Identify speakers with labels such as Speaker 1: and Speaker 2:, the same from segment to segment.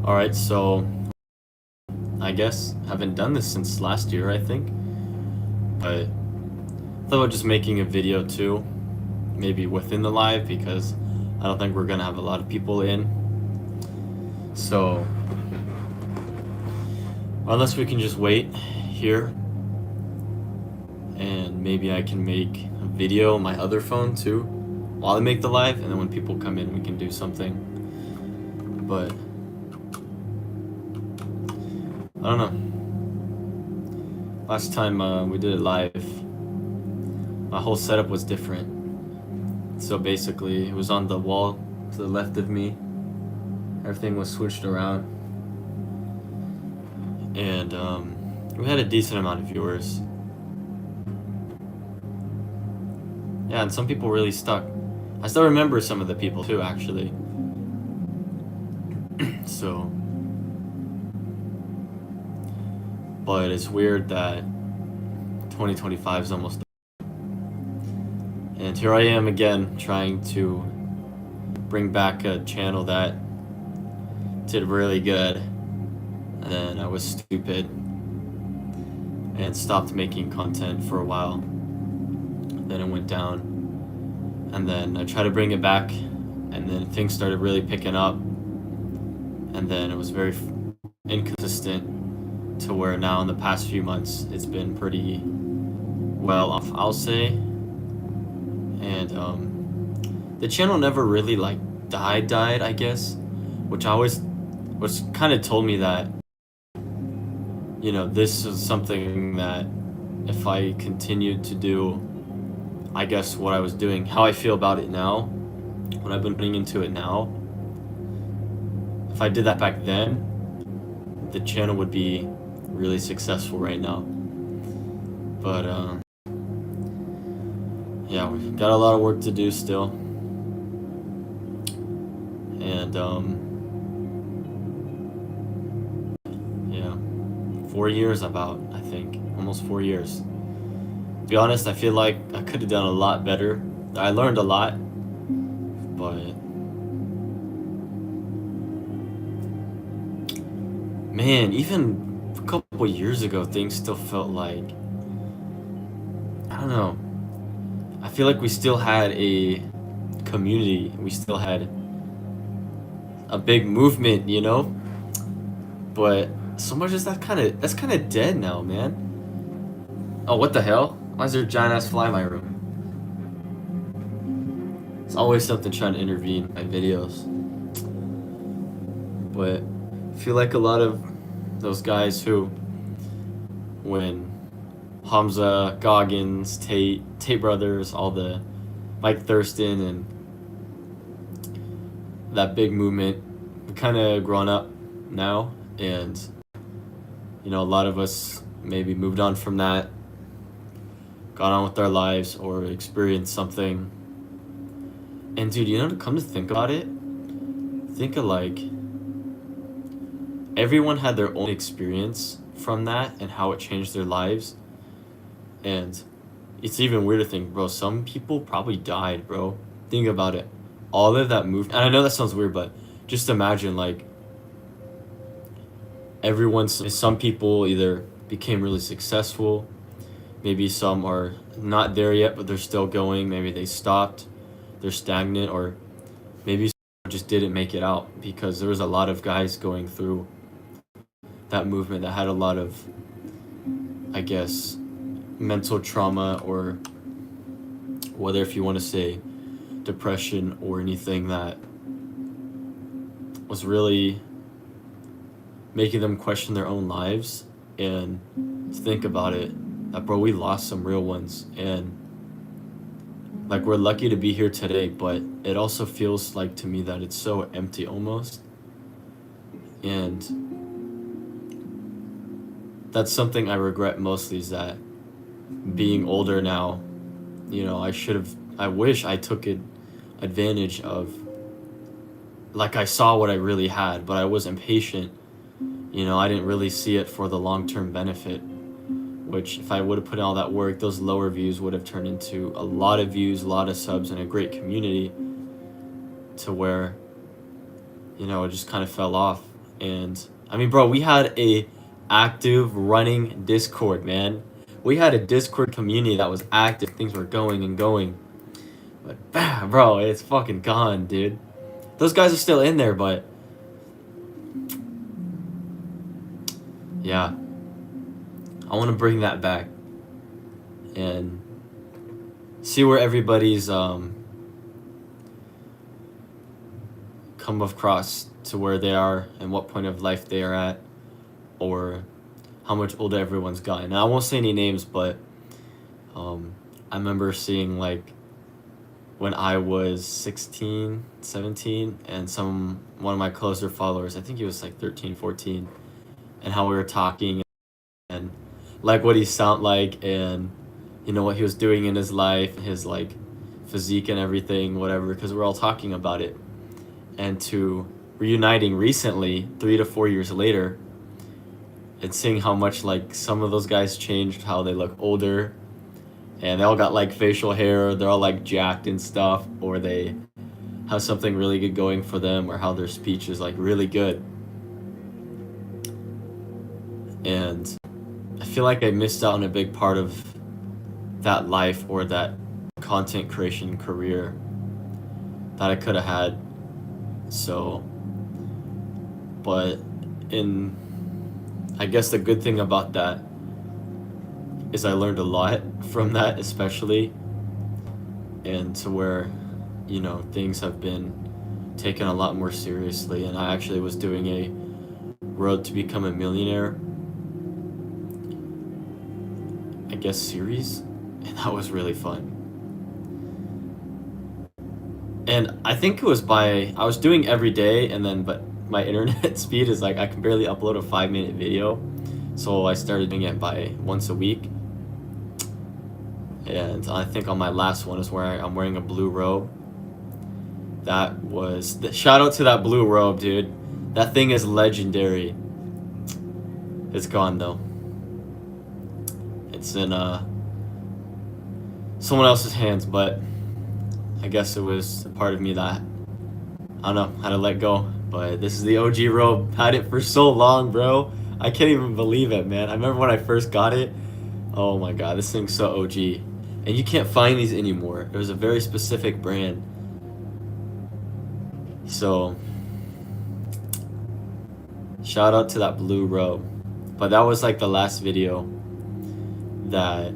Speaker 1: Alright, so I guess I haven't done this since last year, I think. But I thought about just making a video too, maybe within the live, because I don't think we're gonna have a lot of people in. So unless we can just wait here, and maybe I can make a video on my other phone too while I make the live, and then when people come in we can do something. But I don't know. Last time we did it live, my whole setup was different. So basically it was on the wall to the left of me. Everything was switched around. And we had a decent amount of viewers. Yeah, and some people really stuck. I still remember some of the people too, actually. So, but it's weird that 2025 is almost done. And here I am again trying to bring back a channel that did really good, and then I was stupid and stopped making content for a while. Then it went down, and then I tried to bring it back, and then things started really picking up, and then it was very inconsistent to where now in the past few months it's been pretty well off, I'll say. And the channel never really like died, I guess, which kind of told me that, you know, this is something that if I continued to do, I guess, what I was doing, how I feel about it now, what I've been putting into it now, if I did that back then, the channel would be really successful right now. But yeah, we've got a lot of work to do still. And yeah, 4 years about, I think, almost 4 years. To be honest, I feel like I could have done a lot better. I learned a lot, but man, even a couple years ago, things still felt like, I don't know. I feel like we still had a community. We still had a big movement, you know? But so much is that's kind of dead now, man. Oh, what the hell? Why is there a giant ass fly in my room? It's always something trying to intervene in my videos. But I feel like a lot of those guys who, when Hamza, Goggins, Tate Brothers, all the Mike Thurston and that big movement, we kind of grown up now, and you know, a lot of us maybe moved on from that, got on with our lives, or experienced something. And dude, you know, to come to think about it, think of like everyone had their own experience from that and how it changed their lives. And it's even weirder to think, bro, some people probably died, bro. Think about it. All of that moved, and I know that sounds weird, but just imagine, like, some people either became really successful, maybe some are not there yet, but they're still going, maybe they stopped, they're stagnant, or maybe just didn't make it out, because there was a lot of guys going through that movement that had a lot of, I guess, mental trauma, or whether, if you want to say, depression or anything that was really making them question their own lives. And to think about it, that, bro, we lost some real ones, and like, we're lucky to be here today, but it also feels like to me that it's so empty almost. And that's something I regret mostly, is that being older now, you know, I wish I took advantage of, like, I saw what I really had, but I was impatient. You know, I didn't really see it for the long-term benefit, which if I would have put in all that work, those lower views would have turned into a lot of views, a lot of subs, and a great community, to where, you know, it just kind of fell off. And I mean, bro, we had a active running Discord, man. We had a Discord community that was active. Things were going and going. But bro, it's fucking gone, dude. Those guys are still in there, but yeah, I want to bring that back and see where everybody's come across to where they are and what point of life they are at, or how much older everyone's gotten. Now, I won't say any names, but I remember seeing like when I was 16, 17, and one of my closer followers, I think he was like 13, 14, and how we were talking and like what he sound like, and you know what he was doing in his life, his like physique and everything, whatever, because we're all talking about it. And to reuniting recently, 3 to 4 years later, and seeing how much like some of those guys changed, how they look older, and they all got like facial hair, they're all like jacked and stuff, or they have something really good going for them, or how their speech is like really good. And I feel like I missed out on a big part of that life or that content creation career that I could have had. So, but I guess the good thing about that is I learned a lot from that, especially, and to where, you know, things have been taken a lot more seriously. And I actually was doing a Road to Become a Millionaire, I guess, series, and that was really fun. And I think it was I was doing every day, and then, but my internet speed is like, I can barely upload a 5-minute video. So I started doing it by once a week. And I think on my last one is where I'm wearing a blue robe. That was, shout out to that blue robe, dude. That thing is legendary. It's gone though. It's in someone else's hands, but I guess it was a part of me that, I don't know how to let go. But this is the OG robe. Had it for so long, bro. I can't even believe it, man. I remember when I first got it. Oh my god, this thing's so OG. And you can't find these anymore. It was a very specific brand. So, shout out to that blue robe. But that was like the last video that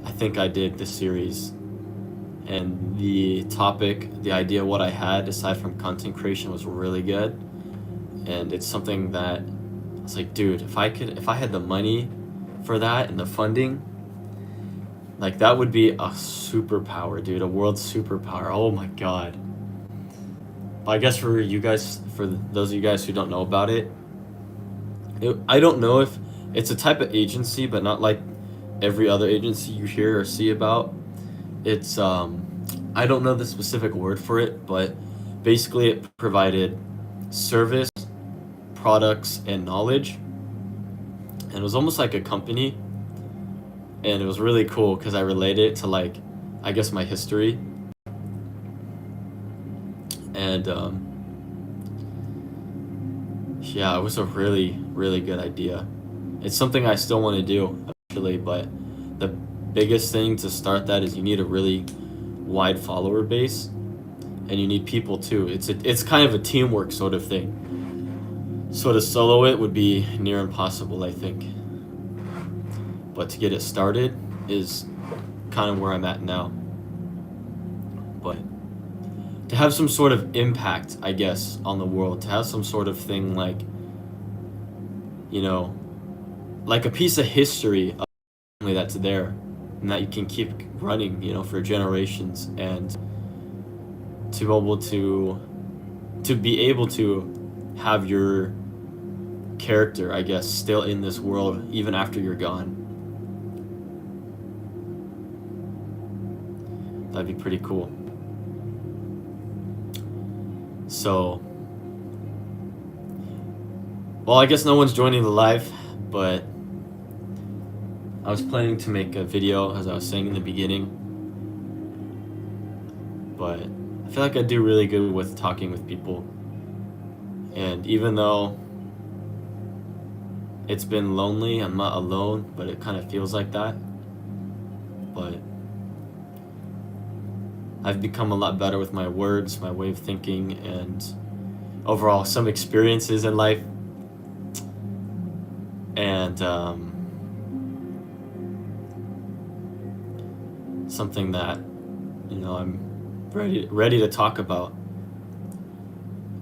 Speaker 1: I think I did this series. And the topic, the idea, what I had aside from content creation was really good. And it's something that I was like, dude, if I had the money for that and the funding, like that would be a superpower, dude, a world superpower. Oh my god. I guess for you guys, for those of you guys who don't know about it, I don't know if it's a type of agency, but not like every other agency you hear or see about. It's I don't know the specific word for it, but basically it provided service, products, and knowledge. And it was almost like a company. And it was really cool because I related it to, like, I guess my history. And yeah, it was a really, really good idea. It's something I still want to do, actually, but the biggest thing to start that is you need a really wide follower base, and you need people too. It's kind of a teamwork sort of thing. So to solo it would be near impossible, I think. But to get it started is kind of where I'm at now. But to have some sort of impact, I guess, on the world, to have some sort of thing like, you know, like a piece of history of the family that's there and that you can keep running, you know, for generations, and to be able to have your character, I guess, still in this world even after you're gone. That'd be pretty cool. So, well, I guess no one's joining the live, but I was planning to make a video, as I was saying in the beginning, but I feel like I do really good with talking with people, And even though it's been lonely, I'm not alone, but it kind of feels like that. But I've become a lot better with my words, my way of thinking, and overall some experiences in life. And something that, I'm ready to talk about.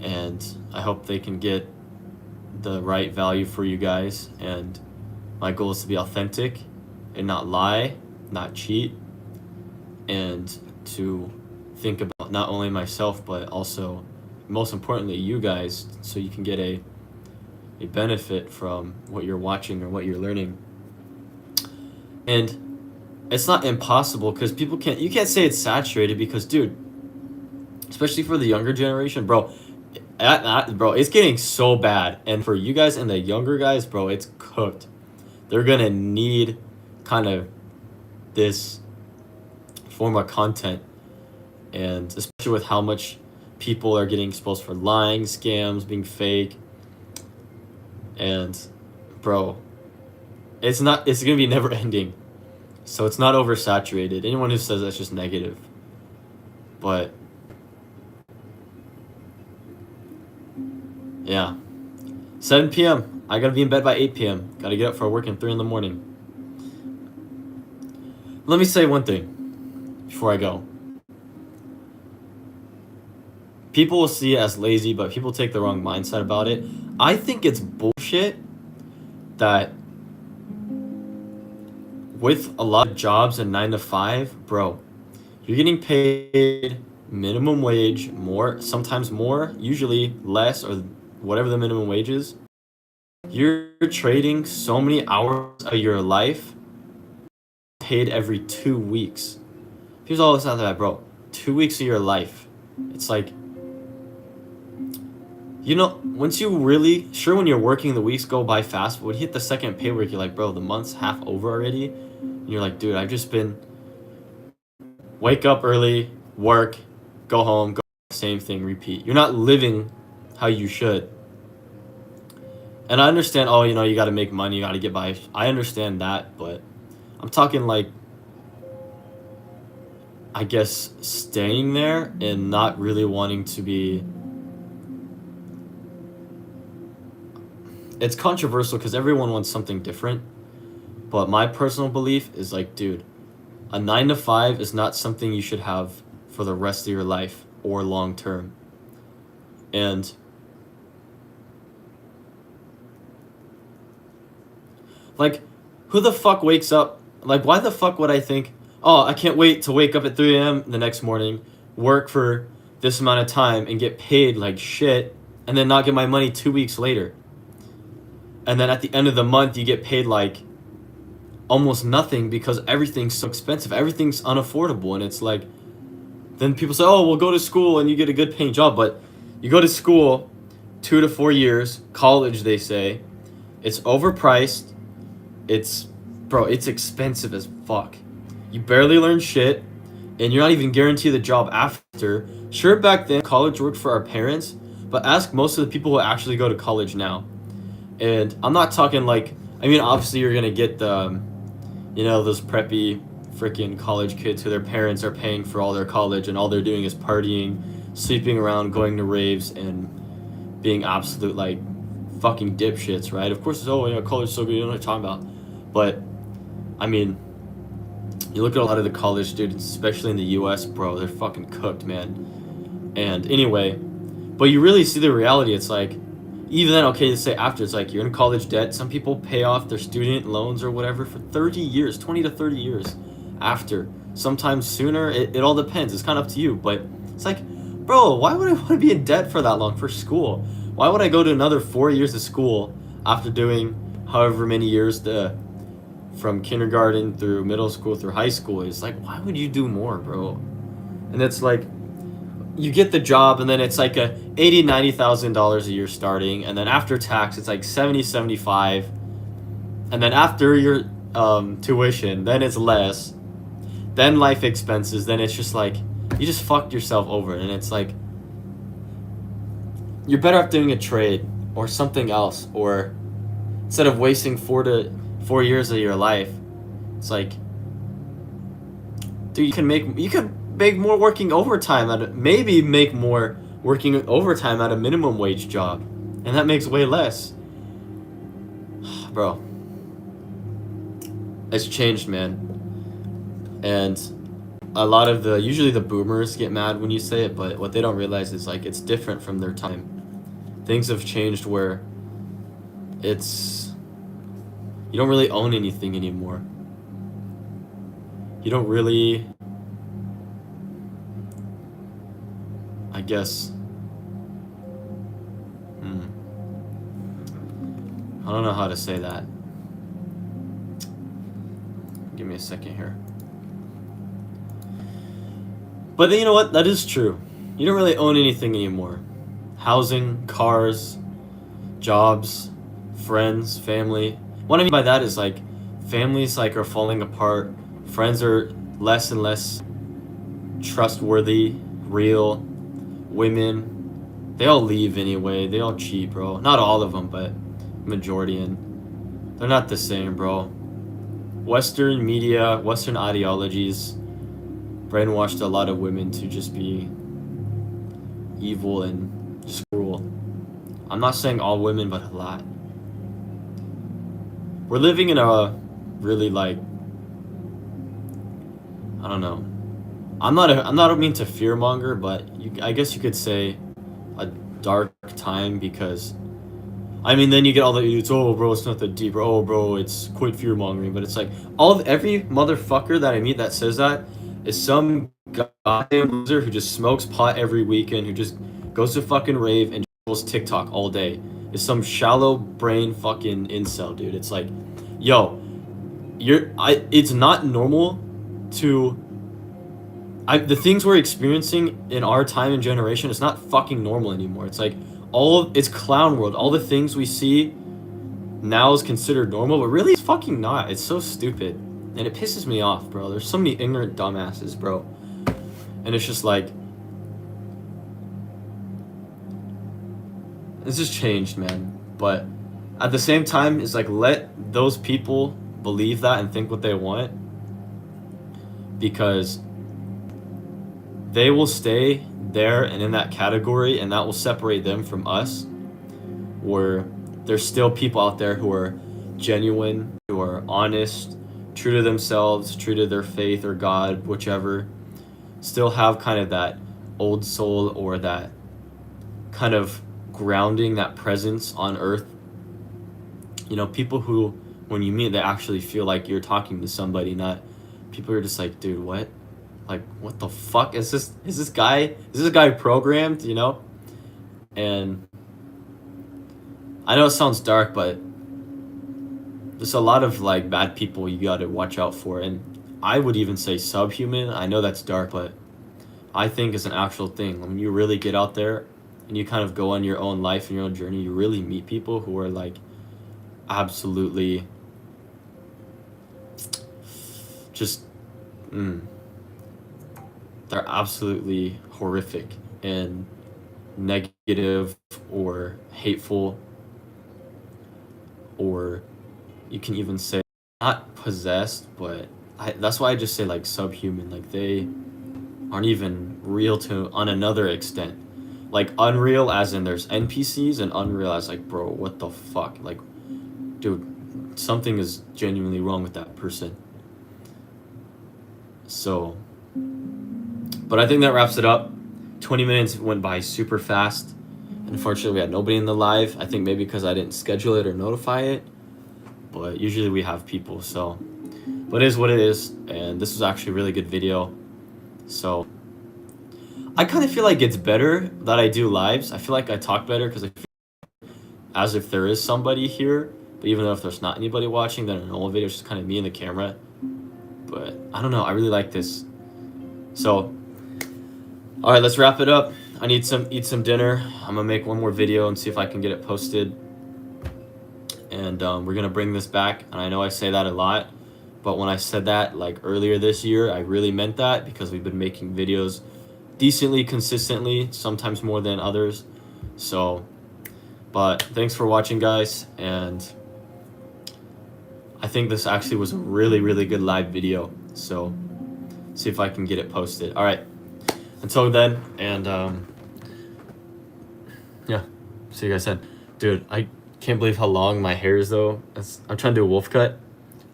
Speaker 1: And I hope they can get the right value for you guys. And my goal is to be authentic and not lie, not cheat, and to think about not only myself but also, most importantly, you guys, so you can get a benefit from what you're watching or what you're learning. And it's not impossible, because you can't say it's saturated, because dude, especially for the younger generation, bro, it's getting so bad. And for you guys and the younger guys, bro, it's cooked. They're gonna need kind of this form of content, and especially with how much people are getting exposed for lying, scams, being fake. And bro, it's gonna be never ending. So it's not oversaturated. Anyone who says that's just negative. But yeah, 7 p.m. I gotta be in bed by 8 p.m. Gotta get up for work at 3 in the morning. Let me say one thing before I go. People will see it as lazy, but people take the wrong mindset about it. I think it's bullshit that with a lot of jobs and 9 to 5, bro, you're getting paid minimum wage, more, sometimes more, usually less, or whatever the minimum wage is. You're trading so many hours of your life paid every 2 weeks. People always say that, bro. 2 weeks of your life. It's like, once you really, sure, when you're working, the weeks go by fast, but when you hit the second pay week, you're like, bro, the month's half over already. And you're like, dude, I've just been wake up early, work, go home, go, same thing, repeat. You're not living how you should. And I understand, you got to make money, you got to get by. I understand that, but I'm talking like, I guess, staying there and not really wanting to be. It's controversial because everyone wants something different. But my personal belief is like, dude, a 9 to 5 is not something you should have for the rest of your life or long term. And like, who the fuck wakes up? Like, why the fuck would I think, oh, I can't wait to wake up at 3 a.m. the next morning, work for this amount of time, and get paid like shit, and then not get my money 2 weeks later? And then at the end of the month, you get paid like almost nothing because everything's so expensive. Everything's unaffordable. And it's like, then people say, oh, well, go to school and you get a good paying job. But you go to school 2 to 4 years, college, they say. It's overpriced. It's expensive as fuck. You barely learn shit, and you're not even guaranteed the job after. Sure, back then, college worked for our parents, but ask most of the people who actually go to college now. And I'm not talking like, obviously you're going to get the, those preppy freaking college kids who their parents are paying for all their college and all they're doing is partying, sleeping around, going to raves, and being absolute, like, fucking dipshits, right? Of course, it's, college is so good, you know what I'm talking about. But, you look at a lot of the college students, especially in the U.S., bro, they're fucking cooked, man. And anyway, but you really see the reality. It's like, even then, okay, let's say after, it's like you're in college debt. Some people pay off their student loans or whatever for 30 years, 20 to 30 years after. Sometimes sooner. It all depends. It's kind of up to you. But it's like, bro, why would I want to be in debt for that long for school? Why would I go to another 4 years of school after doing however many years from kindergarten through middle school through high school? It's like, why would you do more, bro? And it's like, you get the job, and then it's like a $80,000-$90,000 a year starting, and then after tax it's like 75, and then after your tuition, then it's less, then life expenses, then it's just like you just fucked yourself over. And it's like, you're better off doing a trade or something else, or instead of wasting 4 years of your life, it's like, dude, you could make more working overtime maybe make more working overtime at a minimum wage job, and that makes way less, bro. It's changed, man. And a lot of usually the boomers get mad when you say it, but what they don't realize is like it's different from their time. Things have changed where it's, you don't really own anything anymore. You don't really, I guess, I don't know how to say that. Give me a second here. But then, you know what? That is true. You don't really own anything anymore. Housing, cars, jobs, friends, family. What I mean by that is like families like are falling apart. Friends are less and less trustworthy, real. Women, they all leave anyway. They all cheat, bro. Not all of them, but majority. And they're not the same, bro. Western media, Western ideologies brainwashed a lot of women to just be evil and just cruel. I'm not saying all women, but a lot. We're living in a really like, I don't know. I'm not mean to fearmonger, but I guess you could say a dark time, because I mean, then you get all the idiots, oh bro, it's not that deep, or oh bro, it's quit fear mongering. But it's like every motherfucker that I meet that says that is some goddamn loser who just smokes pot every weekend, who just goes to fucking rave and goes TikTok all day. Is some shallow brain fucking incel, dude. It's like, yo, it's not normal to, the things we're experiencing in our time and generation, it's not fucking normal anymore. It's like it's clown world. All the things we see now is considered normal, but really it's fucking not. It's so stupid. And it pisses me off, bro. There's so many ignorant dumbasses, bro. And it's just like, it's just changed, man. But at the same time, it's like, let those people believe that and think what they want, because they will stay there and in that category, and that will separate them from us, where there's still people out there who are genuine, who are honest, true to themselves, true to their faith or God, whichever, still have kind of that old soul, or that kind of grounding, that presence on earth. You know, people who, when you meet, they actually feel like you're talking to somebody, not people who are just like, dude, what? Like, what the fuck is this? Is this guy programmed? You know? And I know it sounds dark, but there's a lot of like bad people you gotta watch out for, and I would even say subhuman. I know that's dark, but I think it's an actual thing. When you really get out there and you kind of go on your own life and your own journey, you really meet people who are like absolutely just they're absolutely horrific and negative or hateful, or you can even say not possessed, but that's why I just say like subhuman. Like they aren't even real on another extent. Like unreal as in there's NPCs, and unreal as like, bro, what the fuck? Like, dude, something is genuinely wrong with that person. So, but I think that wraps it up. 20 minutes went by super fast. Unfortunately, we had nobody in the live. I think maybe because I didn't schedule it or notify it. But usually we have people, so. But it is what it is. And this was actually a really good video. So, I kind of feel like it's better that I do lives. I feel like I talk better because I feel as if there is somebody here. But even though if there's not anybody watching, then a normal video is just kind of me and the camera. But I don't know. I really like this. So, all right, let's wrap it up. I need eat some dinner. I'm gonna make one more video and see if I can get it posted. And we're gonna bring this back. And I know I say that a lot, but when I said that like earlier this year, I really meant that, because we've been making videos decently, consistently, sometimes more than others. So, but thanks for watching, guys, and I think this actually was a really, really good live video. So, see if I can get it posted. All right. Until then, and yeah, see you guys then. Dude, I can't believe how long my hair is though. I'm trying to do a wolf cut.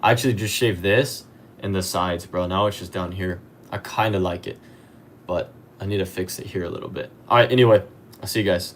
Speaker 1: I actually just shaved this and the sides, bro. Now it's just down here. I kind of like it, but I need to fix it here a little bit. All right, anyway, I'll see you guys.